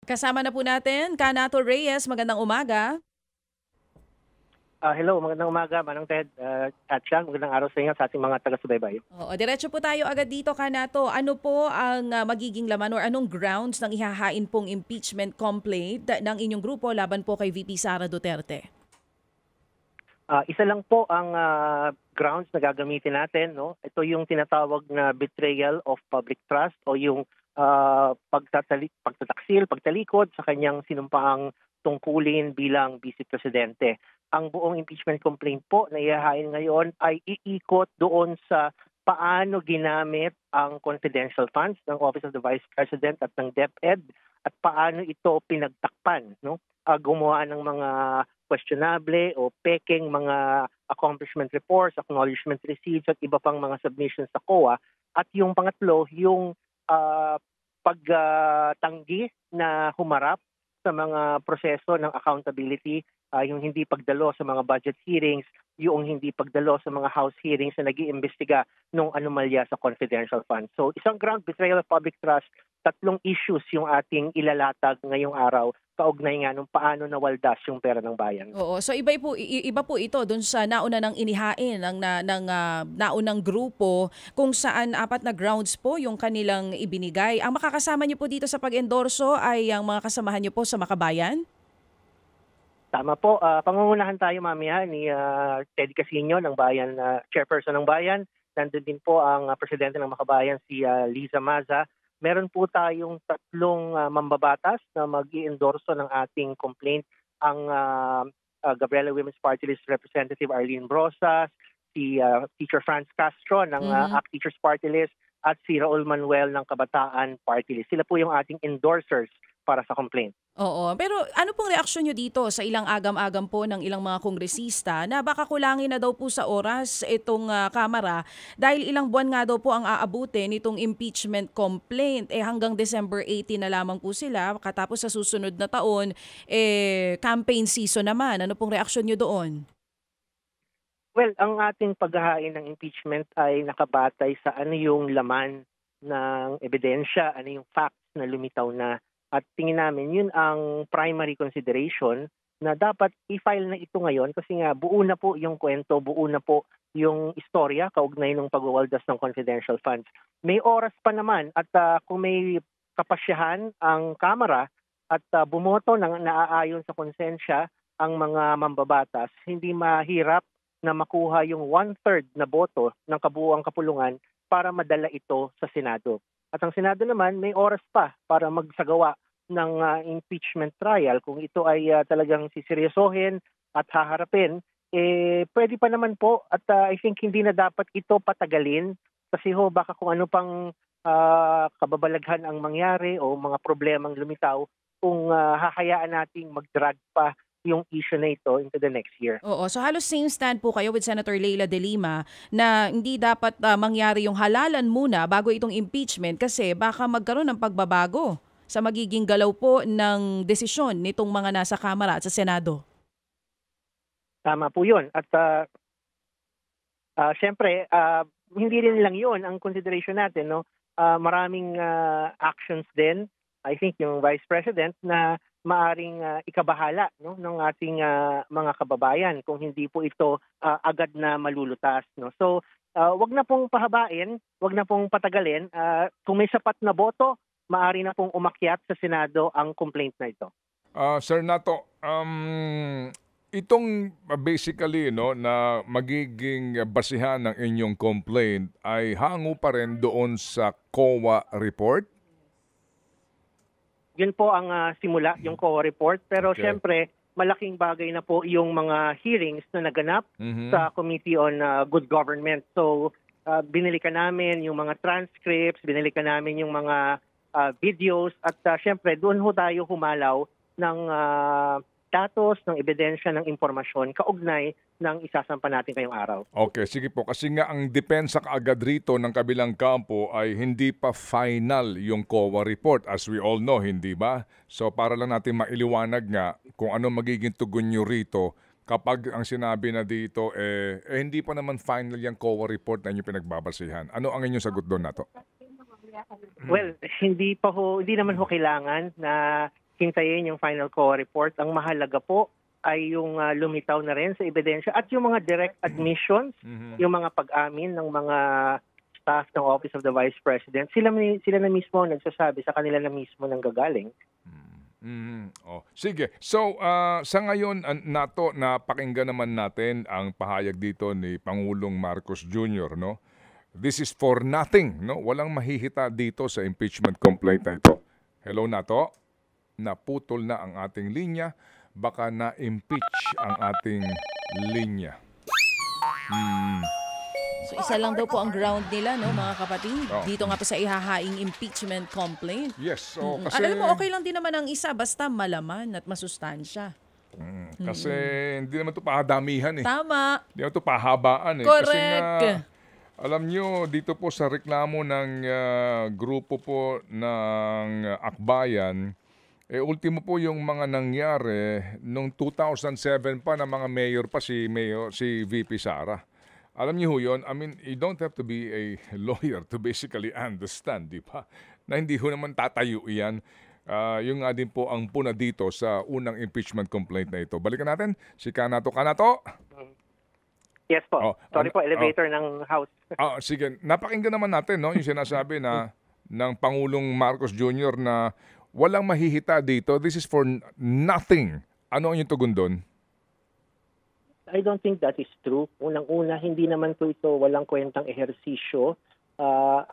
Kasama na po natin, Kanato Reyes. Magandang umaga. Hello, magandang umaga, Manang Ted at Sean. Magandang araw sa inyo sa ating mga taga-subaybay. Oo, diretso po tayo agad dito, Kanato. Ano po ang magiging laman or anong grounds ng ihahain pong impeachment complaint ng inyong grupo laban po kay VP Sara Duterte? Isa lang po ang grounds na gagamitin natin. No? Ito yung tinatawag na betrayal of public trust o yung pagtataksil, pagtalikod sa kanyang sinumpaang tungkulin bilang Vice Presidente. Ang buong impeachment complaint po na ihahain ngayon ay iikot doon sa paano ginamit ang confidential funds ng Office of the Vice President at ng DepEd at paano ito pinagtakpan, no? Gumawa ng mga questionable o peking mga accomplishment reports, acknowledgement receipts at iba pang mga submissions sa COA. At yung pangatlo, yung pagtanggi na humarap sa mga proseso ng accountability, yung hindi pagdalo sa mga budget hearings, yung hindi pagdalo sa mga House hearings na nag-iimbestiga ng anomalya sa confidential funds. So isang ground, betrayal of public trust, tatlong issues yung ating ilalatag ngayong araw, kaugnay nga nung paano nawaldas yung pera ng bayan. Oo, so iba po ito doon sa nauna ng inihain ng naunang grupo kung saan apat na grounds po yung kanilang ibinigay. Ang makakasama niyo po dito sa pag-endorso ay ang mga kasamahan niyo po sa Makabayan? Tama po, pangungunahan tayo mamaya ni Teddy Casino ng bayan, chairperson ng bayan. Nandun din po ang presidente ng Makabayan, si Liza Maza. Meron po tayong tatlong mambabatas na mag-i-endorso ng ating complaint. Ang Gabriela Women's Party List Representative Arlene Brosas, si Teacher Franz Castro ng ACT Teachers Party List, at si Raul Manuel ng Kabataan Party List. Sila po yung ating endorsers para sa complaint. Oo, pero ano pong reaksyon nyo dito sa ilang agam-agam po ng ilang mga kongresista na baka kulangin na daw po sa oras itong Kamara dahil ilang buwan nga daw po ang aabutin nitong impeachment complaint. Hanggang December 18 na lamang po sila, katapos sa susunod na taon, campaign season naman. Ano pong reaksyon nyo doon? Well, ang ating paghahain ng impeachment ay nakabatay sa ano yung laman ng ebidensya, ano yung facts na lumitaw na. At tingin namin, yun ang primary consideration na dapat i-file na ito ngayon kasi nga buo na po yung kwento, buo na po yung istorya kaugnay ng pagwawaldas ng confidential funds. May oras pa naman at kung may kapasyahan ang Kamara at bumoto ng naaayon sa konsensya ang mga mambabatas, hindi mahirap na makuha yung 1/3 na boto ng kabuuang kapulungan para madala ito sa Senado. At ang Senado naman may oras pa para magsagawa ng impeachment trial. Kung ito ay talagang siseryosohin at haharapin, pwede pa naman po at I think hindi na dapat ito patagalin kasi baka kung ano pang kababalaghan ang mangyari o mga problemang lumitaw kung hahayaan nating mag-drag pa yung issue na ito into the next year. Oo, so halos same stand po kayo with Senator Leila De Lima na hindi dapat mangyari yung halalan muna bago itong impeachment kasi baka magkaroon ng pagbabago sa magiging galaw po ng desisyon nitong mga nasa Kamara at sa Senado. Tama po yun. At syempre, hindi rin lang yun ang consideration natin. No? Maraming actions din, I think yung Vice President na maaring ikabahala no ng ating mga kababayan kung hindi po ito agad na malulutas, no. So wag na pong pahabain, wag na pong patagalin. Kung may sapat na boto, maari na pong umakyat sa Senado ang complaint na ito. Sir Nato, itong basically no na magiging basihan ng inyong complaint ay hango pa rin doon sa COA report? Yun po ang simula, yung COA report. Pero syempre, malaking bagay na po yung mga hearings na naganap sa Committee on Good Government. So, binilikan namin yung mga transcripts, binilikan namin yung mga videos, at syempre, doon ho tayo humalaw ng datos, ng ebidensya, ng impormasyon kaugnay ng isasampa natin ngayong araw. Okay, sige po. Kasi nga ang depensa kaagad rito ng kabilang kampo ay hindi pa final yung COA report. As we all know, hindi ba? So para lang natin mailiwanag nga kung ano magiging tugon nyo rito kapag ang sinabi na dito, hindi pa naman final yung COA report na inyong pinagbabasihan. Ano ang inyong sagot doon, Nato? Well, hindi naman ho kailangan na hintayin yung final COA report. Ang mahalaga po ay yung lumitaw na rin sa ebidensya at yung mga direct admissions, yung mga pag-amin ng mga staff ng Office of the Vice President. Sila na mismo ang nagsasabi, sa kanila na mismo nang gagaling. Sige. So, sa ngayon, Nato, napakinggan naman natin ang pahayag dito ni Pangulong Marcos Jr., no? This is for nothing, no? Walang mahihita dito sa impeachment complaint na ito. Hello, Nato? Naputol na ang ating linya. Baka na-impeach ang ating linya. So isa lang daw po ang ground nila, no, mga kapatid? Oh. Dito nga po sa ihahaing impeachment complaint. Yes. So, kasi, Alam mo, okay lang din naman ang isa basta malaman at masustansya. kasi hindi naman ito pahadamihan eh. Tama. Hindi naman ito pahabaan eh. Correct. Kasi nga, alam nyo, dito po sa reklamo ng grupo po ng Akbayan, ultimo po yung mga nangyari nung 2007 pa na mga mayor pa si VP Sara. Alam niyo ho yun, I mean, you don't have to be a lawyer to basically understand, di ba? Na hindi ho naman tatayo yan. Yung nga din po ang puna dito sa unang impeachment complaint na ito. Balikan natin si Kanato. Kanato? Yes po. Sorry po, elevator ng House. Sige, napakinggan naman natin, no, yung sinasabi na ng Pangulong Marcos Jr. na walang mahihita dito. This is for nothing. Ano ang yung tugon doon? I don't think that is true. Unang-una, hindi naman po ito walang kwentang ehersisyo.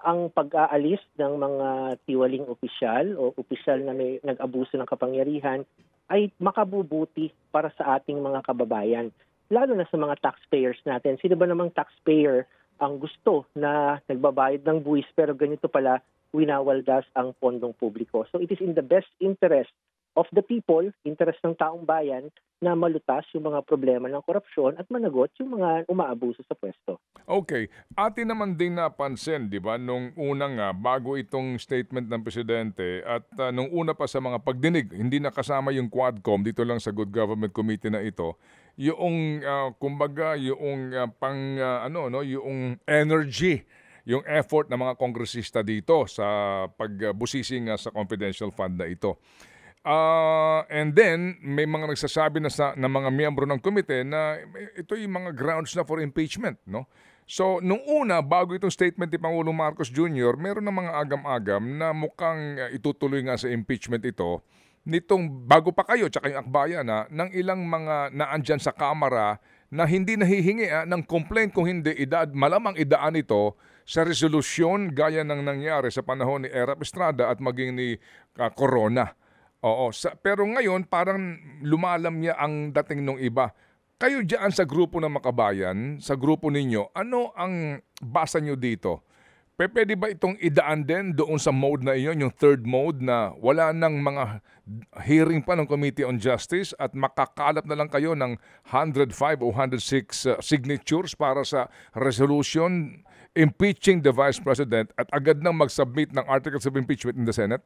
Ang pag-aalis ng mga tiwaling opisyal o opisyal na may nag-abuso ng kapangyarihan ay makabubuti para sa ating mga kababayan. Lalo na sa mga taxpayers natin. Sino ba namang taxpayer ang gusto na nagbabayad ng buwis pero ganito pala winawaldas ang pondong publiko? So it is in the best interest of the people, interest ng taong bayan, na malutas yung mga problema ng korupsyon at managot yung mga umaabuso sa pwesto. Okay. Atin naman din napansin, di ba, nung unang bago itong statement ng Presidente at nung una pa sa mga pagdinig, hindi nakasama yung Quadcom, dito lang sa Good Government Committee na ito, yung, kumbaga, yung yung energy, yung effort ng mga kongresista dito sa pagbusisi sa confidential fund na ito. And then, may mga nagsasabi na mga miyembro ng komite na ito yung mga grounds na for impeachment, no? So, nung una, bago itong statement ni Pangulong Marcos Jr., meron na mga agam-agam na mukhang itutuloy nga sa impeachment ito nitong bago pa kayo, tsaka yung Akbayan ng ilang mga naandyan sa Kamara na hindi nahihingi ng complaint kung hindi malamang idaan ito sa resolusyon gaya ng nangyari sa panahon ni Erap Estrada at maging ni Corona. Pero ngayon parang lumalamya ang dating nung iba. Kayo diyan sa grupo ng Makabayan, sa grupo ninyo, ano ang basa nyo dito? Pwede ba itong idaan din doon sa mode na iyon, yung third mode na wala nang mga hearing pa ng Committee on Justice at makakalap na lang kayo ng 105 o 106 signatures para sa resolution impeaching the Vice President at agad nang mag-submit ng articles of impeachment in the Senate?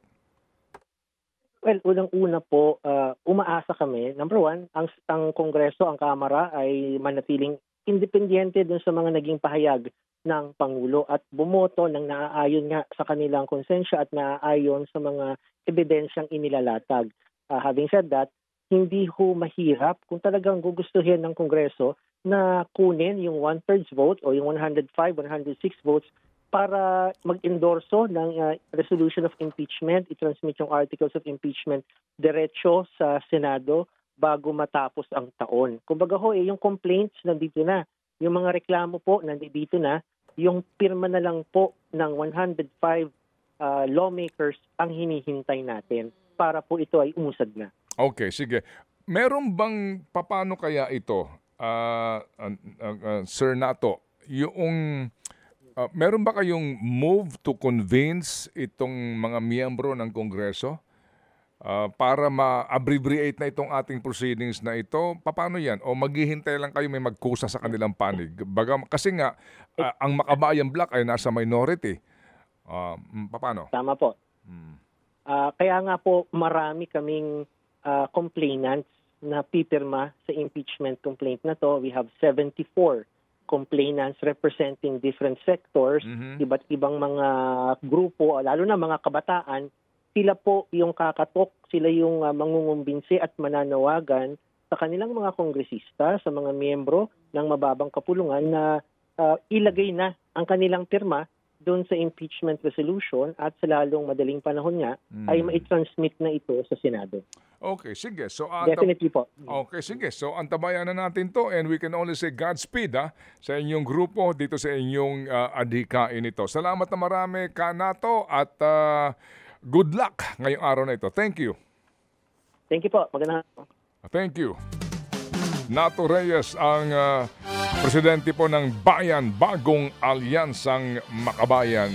Well, unang-una po, umaasa kami. Number one, ang Kongreso, ang Kamara ay manatiling independyente dun sa mga naging pahayag ng Pangulo at bumoto ng naaayon nga sa kanilang konsensya at naaayon sa mga ebidensyang inilalatag. Having said that, hindi ho mahirap kung talagang gugustuhin ng Kongreso na kunin yung 1/3 vote o yung 105, 106 votes para mag-endorso ng resolution of impeachment, i-transmit yung articles of impeachment diretso sa Senado bago matapos ang taon. Kumbaga yung complaints nandito na, yung mga reklamo po nandito na, yung pirma na lang po ng 105 lawmakers ang hinihintay natin para po ito ay umusad na. Okay, sige. Meron bang paano kaya ito, Sir Nato, yung meron ba kayong move to convince itong mga miyembro ng Kongreso para ma-abbreviate na itong ating proceedings na ito? Paano yan? O maghihintay lang kayo may magkusa sa kanilang panig? Kasi nga, ang Makabayan Bloc ay nasa minority. Paano? Tama po. Kaya nga po marami kaming complainants na pipirma sa impeachment complaint na to. We have 74 complainants representing different sectors, iba't ibang mga grupo, lalo na mga kabataan. Sila po yung kakatok sila yung mangungumbinsi at mananawagan sa kanilang mga kongresista, sa mga miyembro ng mababang kapulungan na ilagay na ang kanilang pirma doon sa impeachment resolution at sa lalong madaling panahon nga ay mai-transmit na ito sa Senado. Okay, sige. So, Definitely po. okay, sige. So, antabayan na natin to and we can only say Godspeed sa inyong grupo dito sa inyong adhikain ito. Salamat na marami, Kanato, at good luck ngayong araw na ito. Thank you. Thank you po. Magandang hapon. Thank you. Nato Reyes ang presidente po ng Bayan Bagong Alyansang Makabayan.